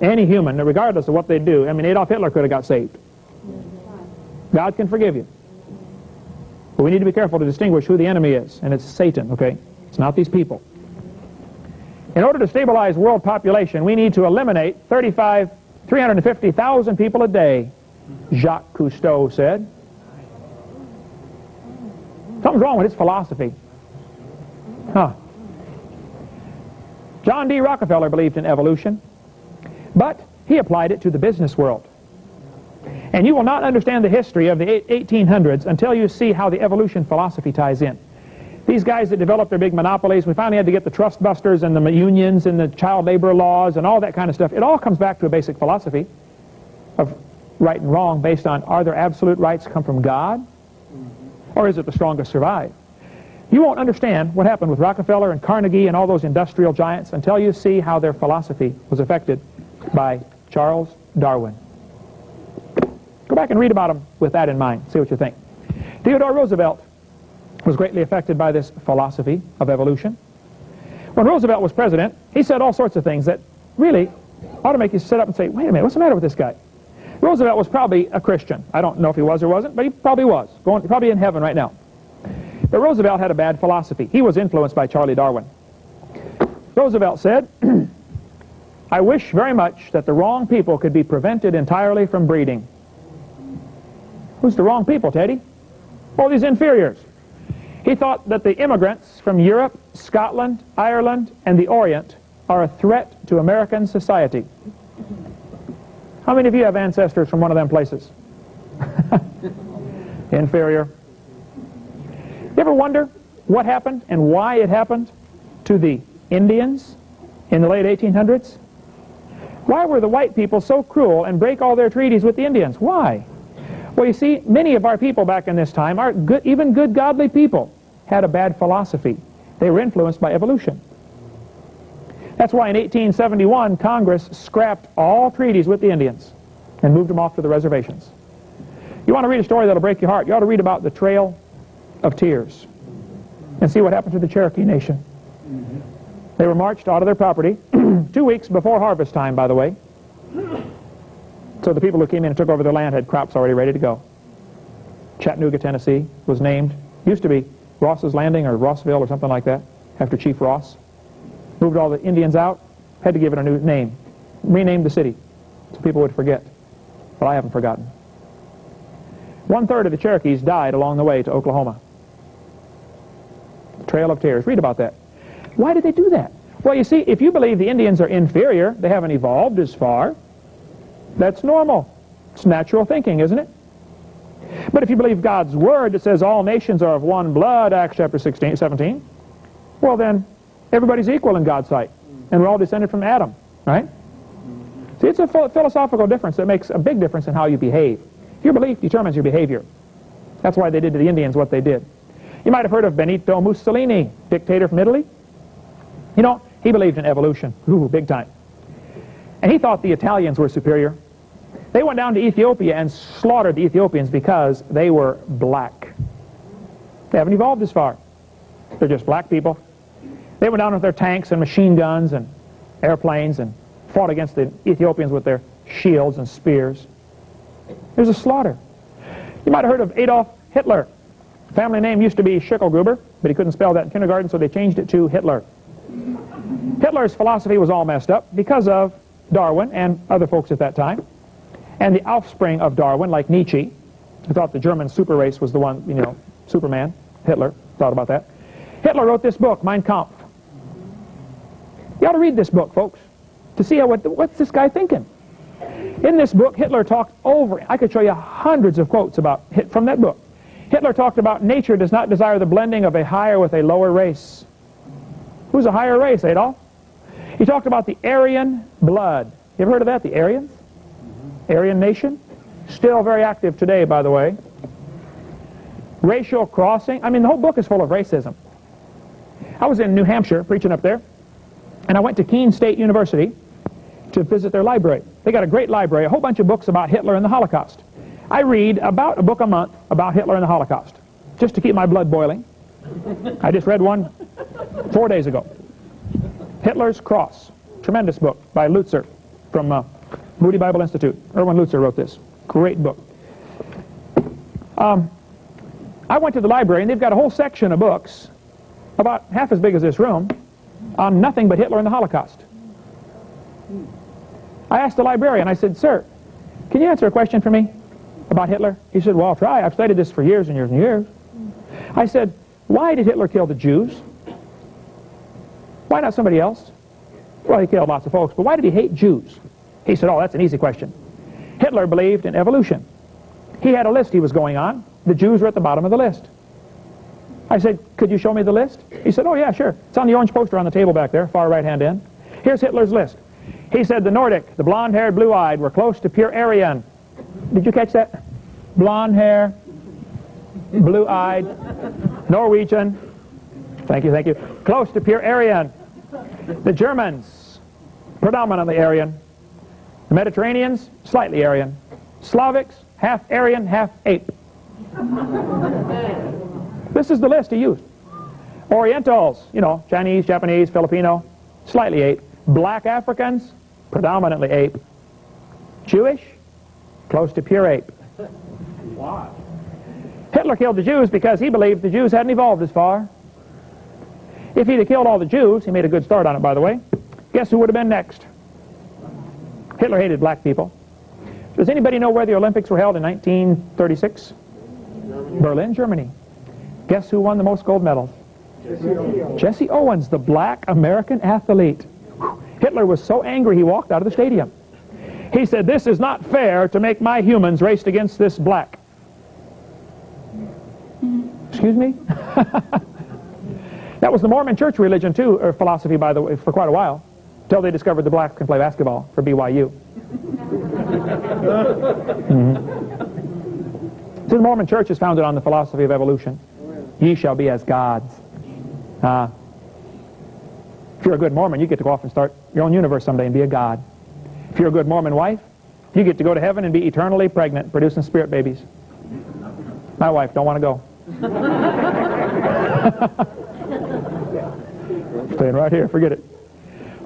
Any human, regardless of what they do, I mean, Adolf Hitler could have got saved. God can forgive you. But we need to be careful to distinguish who the enemy is, and it's Satan, okay? It's not these people. In order to stabilize world population, we need to eliminate 350,000 people a day, Jacques Cousteau said. Something's wrong with his philosophy. Huh. John D. Rockefeller believed in evolution, but he applied it to the business world. And you will not understand the history of the 1800s until you see how the evolution philosophy ties in. These guys that developed their big monopolies, we finally had to get the trust busters and the unions and the child labor laws and all that kind of stuff. It all comes back to a basic philosophy of right and wrong based on, are there absolute rights come from God, or is it the strongest survive? You won't understand what happened with Rockefeller and Carnegie and all those industrial giants until you see how their philosophy was affected by Charles Darwin. Go back and read about him with that in mind. See what you think. Theodore Roosevelt was greatly affected by this philosophy of evolution. When Roosevelt was president, he said all sorts of things that really ought to make you sit up and say, wait a minute, what's the matter with this guy? Roosevelt was probably a Christian. I don't know if he was or wasn't, but he probably was. Probably in heaven right now. But Roosevelt had a bad philosophy. He was influenced by Charlie Darwin. Roosevelt said, I wish very much that the wrong people could be prevented entirely from breeding. Who's the wrong people, Teddy? All these inferiors. He thought that the immigrants from Europe, Scotland, Ireland, and the Orient are a threat to American society. How many of you have ancestors from one of them places? Inferior. You ever wonder what happened and why it happened to the Indians in the late 1800s? Why were the white people so cruel and break all their treaties with the Indians? Why? Well, you see, many of our people back in this time, even good godly people, had a bad philosophy. They were influenced by evolution. That's why in 1871, Congress scrapped all treaties with the Indians and moved them off to the reservations. You want to read a story that'll break your heart, you ought to read about the Trail of Tears and see what happened to the Cherokee Nation. They were marched out of their property 2 weeks before harvest time, by the way. So the people who came in and took over their land had crops already ready to go. Chattanooga, Tennessee was named, used to be Ross's Landing or Rossville or something like that, after Chief Ross. Moved all the Indians out, had to give it a new name. Renamed the city so people would forget. But I haven't forgotten. 1/3 of the Cherokees died along the way to Oklahoma. Trail of Tears. Read about that. Why did they do that? Well, you see, if you believe the Indians are inferior, they haven't evolved as far, that's normal. It's natural thinking, isn't it? But if you believe God's Word that says all nations are of one blood, Acts chapter 17, well then, everybody's equal in God's sight. And we're all descended from Adam, right? See, it's a philosophical difference that makes a big difference in how you behave. Your belief determines your behavior. That's why they did to the Indians what they did. You might have heard of Benito Mussolini, dictator from Italy. You know, he believed in evolution. Ooh, big time. And he thought the Italians were superior. They went down to Ethiopia and slaughtered the Ethiopians because they were black. They haven't evolved as far. They're just black people. They went down with their tanks and machine guns and airplanes and fought against the Ethiopians with their shields and spears. There's a slaughter. You might have heard of Adolf Hitler. Family name used to be Schicklgruber, but he couldn't spell that in kindergarten, so they changed it to Hitler. Hitler's philosophy was all messed up because of Darwin and other folks at that time, and the offspring of Darwin, like Nietzsche, who thought the German super race was the one, you know, Superman. Hitler thought about that. Hitler wrote this book, Mein Kampf. You ought to read this book, folks, to see what's this guy thinking. In this book, Hitler talked over, I could show you hundreds of quotes from that book. Hitler talked about nature does not desire the blending of a higher with a lower race. Who's a higher race, Adolf? He talked about the Aryan blood. You ever heard of that, the Aryans? Aryan nation? Still very active today, by the way. Racial crossing. I mean, the whole book is full of racism. I was in New Hampshire preaching up there, and I went to Keene State University to visit their library. They got a great library, a whole bunch of books about Hitler and the Holocaust. I read about a book a month about Hitler and the Holocaust, just to keep my blood boiling. I just read one 4 days ago. Hitler's Cross. Tremendous book by Lutzer from Moody Bible Institute. Erwin Lutzer wrote this. Great book. I went to the library, and they've got a whole section of books, about half as big as this room, on nothing but Hitler and the Holocaust. I asked the librarian, I said, "Sir, can you answer a question for me about Hitler?" He said, "Well, I'll try. I've studied this for years and years and years." I said, "Why did Hitler kill the Jews? Why not somebody else?" "Well, he killed lots of folks, but why did he hate Jews?" He said, "Oh, that's an easy question. Hitler believed in evolution. He had a list he was going on. The Jews were at the bottom of the list." I said, "Could you show me the list?" He said, "Oh, yeah, sure. It's on the orange poster on the table back there, far right-hand end. Here's Hitler's list." He said the Nordic, the blonde-haired, blue-eyed, were close to pure Aryan. Did you catch that? Blonde hair, blue-eyed, Norwegian. Thank you, thank you. Close to pure Aryan. The Germans, predominantly Aryan. The Mediterraneans, slightly Aryan. Slavics, half Aryan, half ape. This is the list he used. Orientals, you know, Chinese, Japanese, Filipino, slightly ape. Black Africans, predominantly ape. Jewish, close to pure ape. Why? Hitler killed the Jews because he believed the Jews hadn't evolved as far. If he'd have killed all the Jews, he made a good start on it, by the way, guess who would have been next? Hitler hated black people. Does anybody know where the Olympics were held in 1936? Berlin, Germany. Guess who won the most gold medals? Jesse Owens, the black American athlete. Hitler was so angry he walked out of the stadium. He said, "This is not fair to make my humans race against this black." Excuse me? That was the Mormon church religion too, or philosophy, by the way, for quite a while, until they discovered the blacks can play basketball for BYU. So the Mormon church is founded on the philosophy of evolution. Ye shall be as gods. If you're a good Mormon, you get to go off and start your own universe someday and be a god. If you're a good Mormon wife, you get to go to heaven and be eternally pregnant, producing spirit babies. My wife don't want to go. Staying right here, forget it.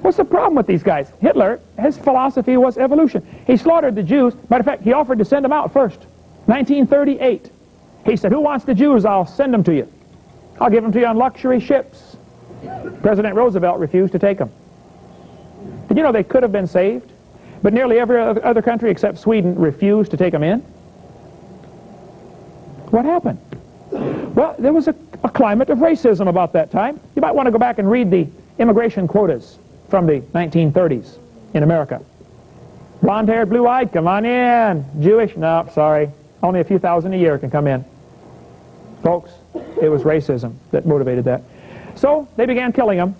What's the problem with these guys? Hitler, his philosophy was evolution. He slaughtered the Jews. Matter of fact, he offered to send them out first. 1938. He said, "Who wants the Jews? I'll send them to you. I'll give them to you on luxury ships." President Roosevelt refused to take them. Did you know they could have been saved? But nearly every other country except Sweden refused to take them in. What happened? Well, there was a climate of racism about that time. You might want to go back and read the immigration quotas from the 1930s in America. Blonde-haired, blue-eyed, come on in. Jewish? No, sorry. Only a few thousand a year can come in. Folks, it was racism that motivated that. So they began killing them.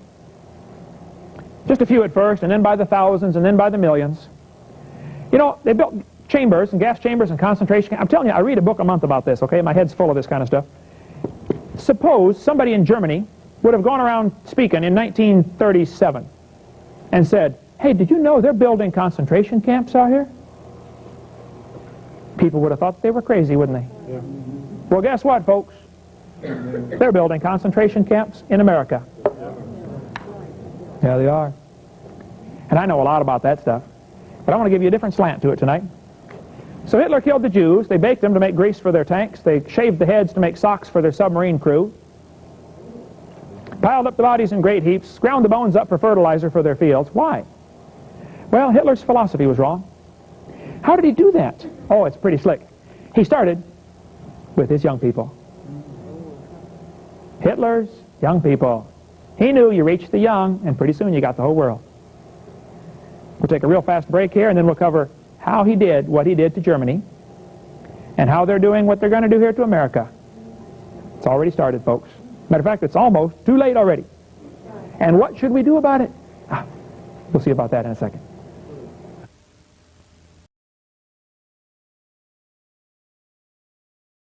Just a few at first, and then by the thousands, and then by the millions. You know, they built chambers and gas chambers and concentration camps. I'm telling you, I read a book a month about this, okay? My head's full of this kind of stuff. Suppose somebody in Germany would have gone around speaking in 1937 and said, "Hey, did you know they're building concentration camps out here?" People would have thought they were crazy, wouldn't they? Yeah. Well, guess what, folks? They're building concentration camps in America. Yeah, they are. And I know a lot about that stuff. But I want to give you a different slant to it tonight. So Hitler killed the Jews. They baked them to make grease for their tanks. They shaved the heads to make socks for their submarine crew. Piled up the bodies in great heaps. Ground the bones up for fertilizer for their fields. Why? Well, Hitler's philosophy was wrong. How did he do that? Oh, it's pretty slick. He started with his young people. Hitler's young people. He knew you reached the young, and pretty soon you got the whole world. We'll take a real fast break here, and then we'll cover how he did what he did to Germany, and how they're doing what they're going to do here to America. It's already started, folks. Matter of fact, it's almost too late already. And what should we do about it? We'll see about that in a second.